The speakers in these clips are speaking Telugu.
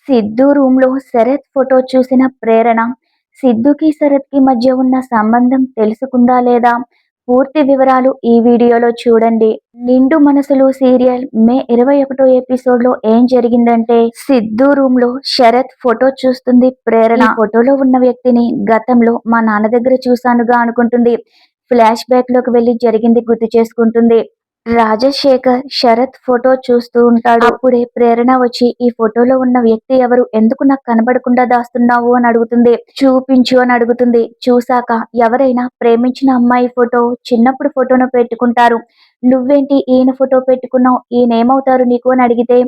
సిద్ధు రూమ్‌లో శరత్ ఫోటో చూసిన ప్రేరణ, సిద్ధుకి, శరత్‌కి మధ్య ఉన్న సంబంధం తెలుసుకుందా లేదా? పూర్తి వివరాలు ఈ వీడియోలో చూడండి. 'నిండు మనసులు' సీరియల్ మే 21 ఎపిసోడ్‌లో ఏం జరిగిందంటే, సిద్ధు రూమ్‌లో శరత్ ఫోటో చూస్తుంది ప్రేరణ. ఈ ఫోటోలో ఉన్న వ్యక్తిని గతంలో మా నాన్న దగ్గర చూశానుగా అనుకుంటుంది. ఫ్లాష్ బ్యాక్‌లోకి వెళ్లి జరిగింది గుర్తు చేసుకుంటుంది. రాజశేఖర్ శరత్ ఫోటో చూస్తూ ఉంటాడు. అప్పుడే ప్రేరణ వచ్చి ఈ ఫోటోలో ఉన్న వ్యక్తి ఎవరు, ఎందుకు నాకు కనబడకుండా దాస్తున్నావు అని అడుగుతుంది. చూపించు అని అడుగుతుంది. చూశాక ఎవరైనా ప్రేమించిన అమ్మాయి ఫోటో, చిన్నప్పుడు ఫోటోను పెట్టుకుంటారు. నువ్వేంటి ఈయన ఫోటో పెట్టుకున్నావు, ఈయన ఏమవుతారు నీకు అని అడిగితే,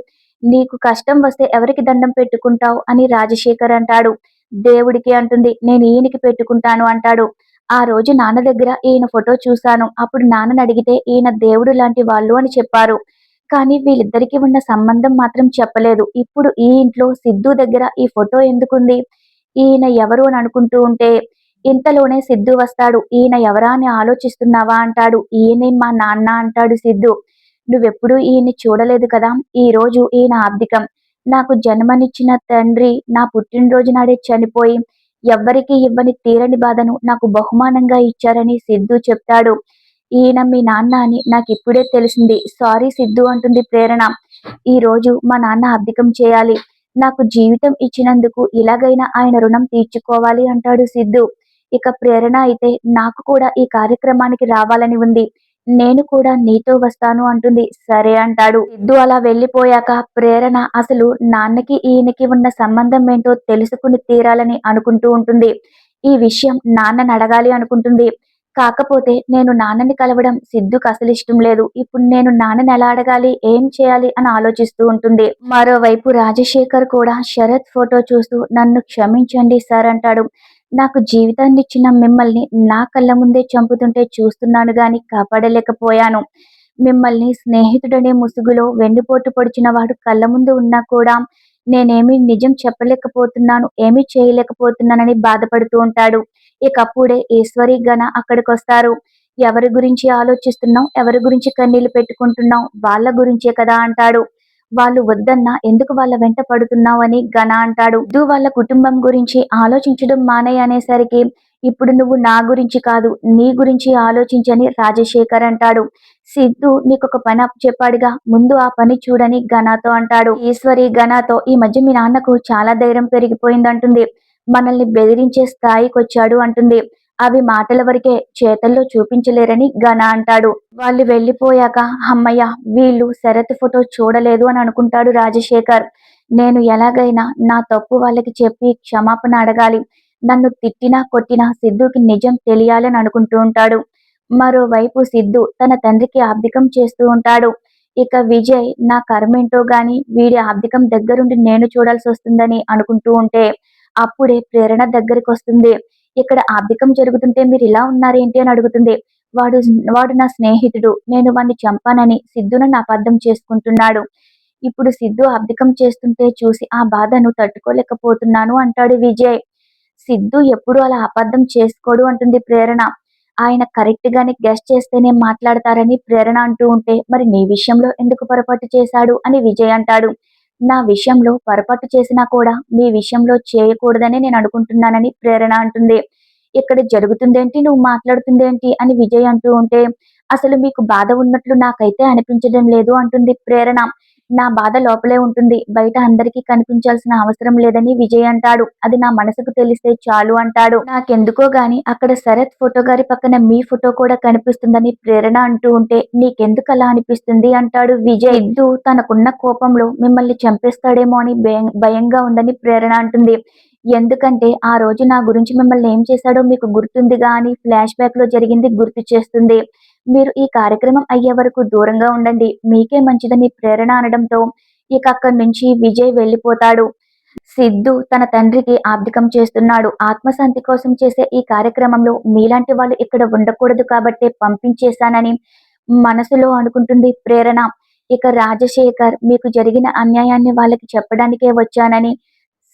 నీకు కష్టం వస్తే ఎవరికి దండం పెట్టుకుంటావు అని రాజశేఖర్ అంటాడు. దేవుడికి అంటుంది. నేను ఈయనకి పెట్టుకుంటాను అంటాడు. ఆ రోజు నాన్న దగ్గర ఈయన ఫోటో చూశాను. అప్పుడు నాన్నని అడిగితే ఈయన దేవుడు లాంటి వాళ్ళు అని చెప్పారు. కానీ వీళ్ళిద్దరికీ ఉన్న సంబంధం మాత్రం చెప్పలేదు. ఇప్పుడు ఈ ఇంట్లో సిద్ధు దగ్గర ఈ ఫోటో ఎందుకుంది? ఈయన ఎవరు అని అనుకుంటూ ఉంటే ఇంతలోనే సిద్ధు వస్తాడు. ఈయన ఎవరా అని ఆలోచిస్తున్నావా అంటాడు. ఈయనే మా నాన్న అంటాడు సిద్ధు. నువ్వెప్పుడూ ఈయన్ని చూడలేదు కదా! ఈరోజు ఈయన ఆబ్దికం. నాకు జన్మనిచ్చిన తండ్రి నా పుట్టినరోజు నాడే చనిపోయి ఎవ్వరికీ ఇవ్వని తీరని బాధను నాకు బహుమానంగా ఇచ్చారని సిద్ధు చెప్తాడు. ఈయన మీ నాన్న అని నాకిప్పుడే తెలిసింది. సారీ సిద్ధు అంటుంది ప్రేరణ. ఈరోజు మా నాన్న అబ్దికం చేయాలి. నాకు జీవితం ఇచ్చినందుకు ఇలాగైనా ఆయన రుణం తీర్చుకోవాలి అంటాడు సిద్ధు. ఇక ప్రేరణ అయితే నాకు కూడా ఈ కార్యక్రమానికి రావాలని ఉంది. నేను కూడా నీతో వస్తాను అంటుంది. సరే అంటాడు. సిద్ధు అలా వెళ్ళిపోయాక ప్రేరణ అసలు నాన్నకి ఈయనకి ఉన్న సంబంధం ఏంటో తెలుసుకుని తీరాలని అనుకుంటూ ఉంటుంది. ఈ విషయం నాన్నని అడగాలి అనుకుంటుంది. కాకపోతే నేను నాన్నని కలవడం సిద్ధుకు అసలు ఇష్టం లేదు. ఇప్పుడు నేను నాన్నని ఎలా అడగాలి, ఏం చేయాలి అని ఆలోచిస్తూ ఉంటుంది. మరోవైపు రాజశేఖర్ కూడా శరత్ ఫోటో చూస్తూ నన్ను క్షమించండి సార్ అంటాడు. నాకు జీవితాన్నిచ్చిన మిమ్మల్ని నా కళ్ళ ముందే చంపుతుంటే చూస్తున్నాను గాని కాపాడలేకపోయాను. మిమ్మల్ని స్నేహితుడనే ముసుగులో వెన్నుపోటు పొడిచిన వాడు కళ్ళ ముందు ఉన్నా కూడా నేనేమీ నిజం చెప్పలేకపోతున్నాను, ఏమీ చేయలేకపోతున్నానని బాధపడుతూ ఉంటాడు. ఇకప్పుడే ఈశ్వరి, ఘన అక్కడికొస్తారు. ఎవరి గురించి ఆలోచిస్తున్నావు, ఎవరి గురించి కన్నీళ్లు పెట్టుకుంటున్నావు, వాళ్ళ గురించే కదా అంటాడు. వాళ్ళు వద్దన్నా ఎందుకు వాళ్ళ వెంట పడుతున్నావు అని ఘన అంటాడు. సిద్ధు వాళ్ళ కుటుంబం గురించి ఆలోచించడం మానేయ్ అనేసరికి ఇప్పుడు నువ్వు నా గురించి కాదు నీ గురించి ఆలోచించని రాజశేఖర్ అంటాడు. సిద్ధు నీకొక పని చెప్పాడుగా, ముందు ఆ పని చూడని ఘనాతో అంటాడు. ఈశ్వరి ఘనాతో ఈ మధ్య మీ నాన్నకు చాలా ధైర్యం పెరిగిపోయిందంటుంది. మనల్ని బెదిరించే స్థాయికొచ్చాడు అంటుంది. అవి మాటల వరకే, చేతల్లో చూపించలేరని ఘన అంటాడు. వాళ్ళు వెళ్ళిపోయాక హమ్మయ్య వీళ్ళు శరత్ ఫోటో చూడలేదు అని అనుకుంటాడు రాజశేఖర్. నేను ఎలాగైనా నా తప్పు వాళ్ళకి చెప్పి క్షమాపణ అడగాలి. నన్ను తిట్టినా కొట్టినా సిద్ధుకి నిజం తెలియాలని అనుకుంటూ ఉంటాడు. మరోవైపు సిద్ధు తన తండ్రికి ఆబ్దికం చేస్తూ ఉంటాడు. ఇక విజయ్ నా కర్మేంటో గాని వీడి ఆబ్దికం దగ్గరుండి నేను చూడాల్సి వస్తుందని అనుకుంటూ ఉంటే అప్పుడే ప్రేరణ దగ్గరికొస్తుంది. ఇక్కడ ఆబ్దికం జరుగుతుంటే మీరు ఇలా ఉన్నారేంటి అని అడుగుతుంది. వాడు వాడు నా స్నేహితుడు. నేను వాడిని చంపానని సిద్ధు నన్ను అపార్థం చేసుకుంటున్నాడు. ఇప్పుడు సిద్ధు ఆబ్దికం చేస్తుంటే చూసి ఆ బాధను తట్టుకోలేకపోతున్నాను అంటాడు విజయ్. సిద్ధు ఎప్పుడు అలా అపార్థం చేసుకోడు అంటుంది ప్రేరణ. ఆయన కరెక్ట్ గానే గెస్ చేస్తేనే మాట్లాడతారని ప్రేరణ అంటూ ఉంటే, మరి నీ విషయంలో ఎందుకు పొరపాటు చేశాడు అని విజయ్ అంటాడు. నా విషయంలో పొరపాటు చేసినా కూడా మీ విషయంలో చేయకూడదని నేను అనుకుంటున్నానని ప్రేరణ అంటుంది. ఇక్కడ జరుగుతుందేంటి, నువ్వు మాట్లాడుతుందేంటి అని విజయ్ అంటూ ఉంటే, అసలు మీకు బాధ ఉన్నట్లు నాకైతే అనిపించడం లేదు అంటుంది ప్రేరణ. నా బాధ లోపలే ఉంటుంది. బయట అందరికీ కనిపించాల్సిన అవసరం లేదని విజయ్ అంటాడు. అది నా మనసుకు తెలిస్తే చాలు అంటాడు. నాకెందుకో గాని అక్కడ శరత్ ఫోటో గారి పక్కన మీ ఫోటో కూడా కనిపిస్తుందని ప్రేరణ అంటూ ఉంటే, నీకెందుకు అలా అనిపిస్తుంది అంటాడు విజయ్. సిద్ధు తనకున్న కోపంలో మిమ్మల్ని చంపేస్తాడేమో అని భయంగా ఉందని ప్రేరణ అంటుంది. ఎందుకంటే ఆ రోజు నా గురించి మిమ్మల్ని ఏం చేశాడో మీకు గుర్తుందిగా అని ఫ్లాష్ బ్యాక్ లో జరిగింది గుర్తు చేస్తుంది. మీరు ఈ కార్యక్రమం అయ్యే వరకు దూరంగా ఉండండి. మీకే మంచిదని ప్రేరణ అనడంతో ఇక అక్కడి నుంచి విజయ్ వెళ్ళిపోతాడు. సిద్ధు తన తండ్రికి ఆబ్దికం చేస్తున్నాడు. ఆత్మశాంతి కోసం చేసే ఈ కార్యక్రమంలో మీలాంటి వాళ్ళు ఇక్కడ ఉండకూడదు కాబట్టే పంపించేశానని మనసులో అనుకుంటుంది ప్రేరణ. ఇక రాజశేఖర్ మీకు జరిగిన అన్యాయాన్ని వాళ్ళకి చెప్పడానికే వచ్చానని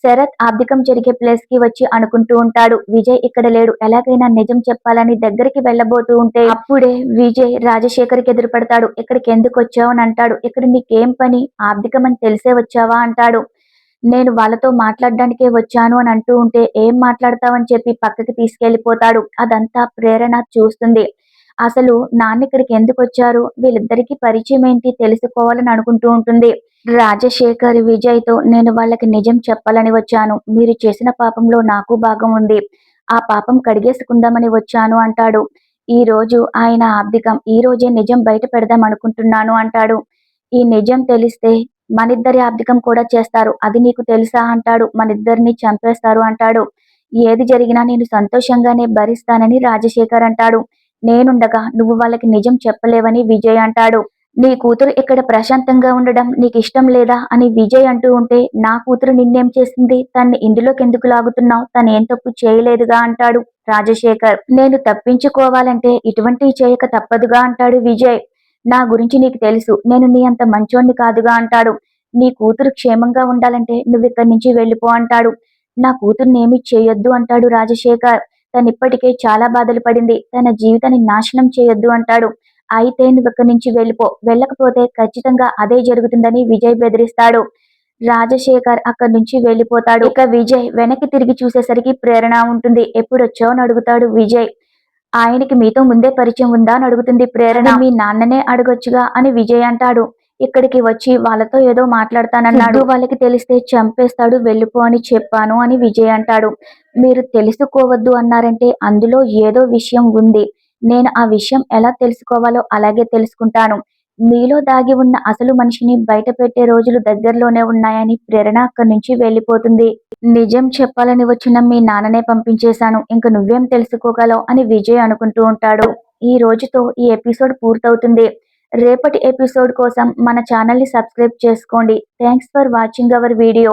శరత్ ఆబ్దికం జరిగే ప్లేస్ కి వచ్చి అనుకుంటూ ఉంటాడు. విజయ్ ఇక్కడ లేడు, ఎలాగైనా నిజం చెప్పాలని దగ్గరికి వెళ్ళబోతూ ఉంటే అప్పుడే విజయ్ రాజశేఖర్ కి ఎదురుపడతాడు. ఇక్కడికి ఎందుకు వచ్చావు అని అంటాడు. ఇక్కడ నీకేం పని, ఆబ్దికం అని తెలిసే వచ్చావా అంటాడు. నేను వాళ్ళతో మాట్లాడడానికే వచ్చాను అని అంటూ ఉంటే ఏం మాట్లాడతావని చెప్పి పక్కకి తీసుకెళ్లిపోతాడు. అదంతా ప్రేరణ చూస్తుంది. అసలు నాన్న ఇక్కడికి ఎందుకొచ్చారు? వీళ్ళిద్దరికీ పరిచయం ఏంటి తెలుసుకోవాలని అనుకుంటూ ఉంటుంది. రాజశేఖర్, విజయ్‌తో నేను వాళ్ళకి నిజం చెప్పాలని వచ్చాను. మీరు చేసిన పాపంలో నాకు భాగం ఉంది. ఆ పాపం కడిగేసుకుందామని వచ్చాను అంటాడు. ఈరోజు ఆయన ఆబ్దికం. ఈరోజే నిజం బయట పెడదాం అనుకుంటున్నాను అంటాడు. ఈ నిజం తెలిస్తే మనిద్దరి ఆబ్దికం కూడా చేస్తారు. అది నీకు తెలుసా అంటాడు. మనిద్దరిని చంపేస్తారు అంటాడు. ఏది జరిగినా నేను సంతోషంగానే భరిస్తానని రాజశేఖర్ అంటాడు. నేనుండగా నువ్వు వాళ్ళకి నిజం చెప్పలేవని విజయ్ అంటాడు. నీ కూతురు ఇక్కడ ప్రశాంతంగా ఉండడం నీకిష్టం లేదా అని విజయ్ అంటూ ఉంటే, నా కూతురు నిన్నేం చేసింది? తన్ని ఇందులోకెందుకు లాగుతున్నావు? తనేం తప్పు చేయలేదుగా అంటాడు రాజశేఖర్. నేను తప్పించుకోవాలంటే ఇటువంటివి చేయక తప్పదుగా అంటాడు విజయ్. నా గురించి నీకు తెలుసు. నేను నీ అంత మంచోణ్ణి కాదుగా అంటాడు. నీ కూతురు క్షేమంగా ఉండాలంటే నువ్విక్కడి నుంచి వెళ్ళిపో అంటాడు. నా కూతుర్నేమీ చేయొద్దు అంటాడు రాజశేఖర్. తనిప్పటికే చాలా బాధలు పడింది. తన జీవితాన్ని నాశనం చేయొద్దు అంటాడు. అయితే నువ్విక్కడి నుంచి వెళ్ళిపో. వెళ్ళకపోతే ఖచ్చితంగా అదే జరుగుతుందని విజయ్ బెదిరిస్తాడు. రాజశేఖర్ అక్కడి నుంచి వెళ్ళిపోతాడు. ఇక విజయ్ వెనక్కి తిరిగి చూసేసరికి ప్రేరణ ఉంటుంది. ఎప్పుడొచ్చావు అని అడుగుతాడు విజయ్. ఆయనకి మీతో ముందే పరిచయం ఉందా అని అడుగుతుంది ప్రేరణ. మీ నాన్ననే అడగొచ్చుగా అని విజయ్ అంటాడు. ఇక్కడికి వచ్చి వాళ్ళతో ఏదో మాట్లాడతానన్నాడు. వాళ్ళకి తెలిస్తే చంపేస్తాడు వెళ్ళిపో అని చెప్పాను అని విజయ్ అంటాడు. మీరు తెలుసుకోవద్దు అన్నారంటే అందులో ఏదో విషయం ఉంది. నేను ఆ విషయం ఎలా తెలుసుకోవాలో అలాగే తెలుసుకుంటాను. మీలో దాగి ఉన్న అసలు మనిషిని బయట పెట్టే రోజులు దగ్గరలోనే ఉన్నాయని ప్రేరణ అక్కడి నుంచి వెళ్ళిపోతుంది. నిజం చెప్పాలని వచ్చిన మీ నాన్ననే పంపించేశాను. ఇంక నువ్వేం తెలుసుకోగలవు అని విజయ్ అనుకుంటూ ఉంటాడు. ఈ రోజుతో ఈ ఎపిసోడ్ పూర్తవుతుంది. రేపటి ఎపిసోడ్ కోసం మన ఛానల్‌ని సబ్స్క్రైబ్ చేసుకోండి. Thanks for watching our video.